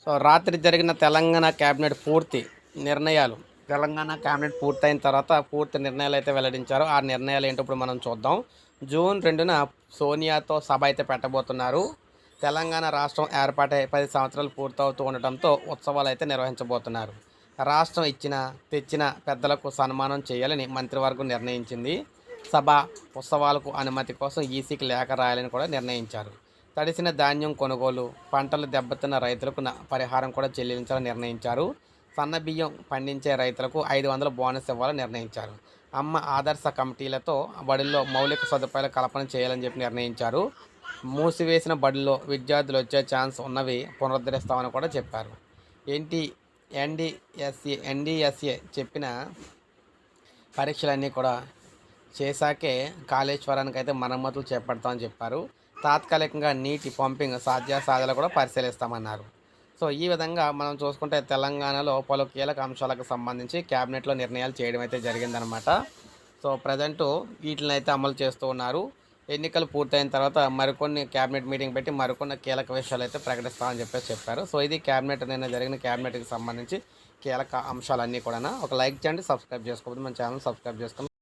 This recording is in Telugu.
సో రాత్రి జరిగిన తెలంగాణ క్యాబినెట్ పూర్తి నిర్ణయాలు తెలంగాణ క్యాబినెట్ పూర్తయిన తర్వాత పూర్తి నిర్ణయాలు అయితే వెల్లడించారు. ఆ నిర్ణయాలు ఏంటో ఇప్పుడు మనం చూద్దాం. జూన్ 2న సోనియాతో సభ అయితే పెట్టబోతున్నారు. తెలంగాణ రాష్ట్రం ఏర్పాటై 10 సంవత్సరాలు పూర్తవుతూ ఉండటంతో ఉత్సవాలు అయితే నిర్వహించబోతున్నారు. రాష్ట్రం ఇచ్చిన తెచ్చిన పెద్దలకు సన్మానం చేయాలని మంత్రివర్గం నిర్ణయించింది. సభ ఉత్సవాలకు అనుమతి కోసం ఈసీకి లేఖ రాయాలని కూడా నిర్ణయించారు. తడిసిన ధాన్యం కొనుగోలు, పంటలు దెబ్బతిన్న రైతులకు పరిహారం కూడా చెల్లించాలని నిర్ణయించారు. సన్న బియ్యం పండించే రైతులకు 500 బోనస్ ఇవ్వాలని నిర్ణయించారు. అమ్మ ఆదర్శ కమిటీలతో బడుల్లో మౌలిక సదుపాయాల కల్పన చేయాలని చెప్పి నిర్ణయించారు. మూసివేసిన బడుల్లో విద్యార్థులు వచ్చే ఛాన్స్ ఉన్నవి పునరుద్ధరిస్తామని కూడా చెప్పారు. ఏంటి ఎన్డీఎస్ఏ చెప్పిన పరీక్షలన్నీ కూడా చేశాకే కాళేశ్వరానికి అయితే మరమ్మతులు చేపడతామని చెప్పారు. తాత్కాలికంగా నీటి పంపింగ్ సాధ్యాసాధ్యాలు కూడా పరిశీలిస్తామన్నారు. సో ఈ విధంగా మనం చూసుకుంటే తెలంగాణలో పలు కీలక అంశాలకు సంబంధించి క్యాబినెట్లో నిర్ణయాలు చేయడం అయితే జరిగిందనమాట. సో ప్రజెంటు వీటిని అయితే అమలు చేస్తూ ఉన్నారు. ఎన్నికలు పూర్తయిన తర్వాత మరికొన్ని క్యాబినెట్ మీటింగ్ పెట్టి మరికొన్ని కీలక విషయాలు అయితే ప్రకటిస్తామని చెప్పారు. సో ఇది క్యాబినెట్ నిన్న జరిగిన క్యాబినెట్కి సంబంధించి కీలక అంశాలన్నీ కూడా. ఒక లైక్ చేయండి, సబ్స్క్రైబ్ చేసుకోవద్దు, మన ఛానల్ సబ్స్క్రైబ్ చేసుకోండి.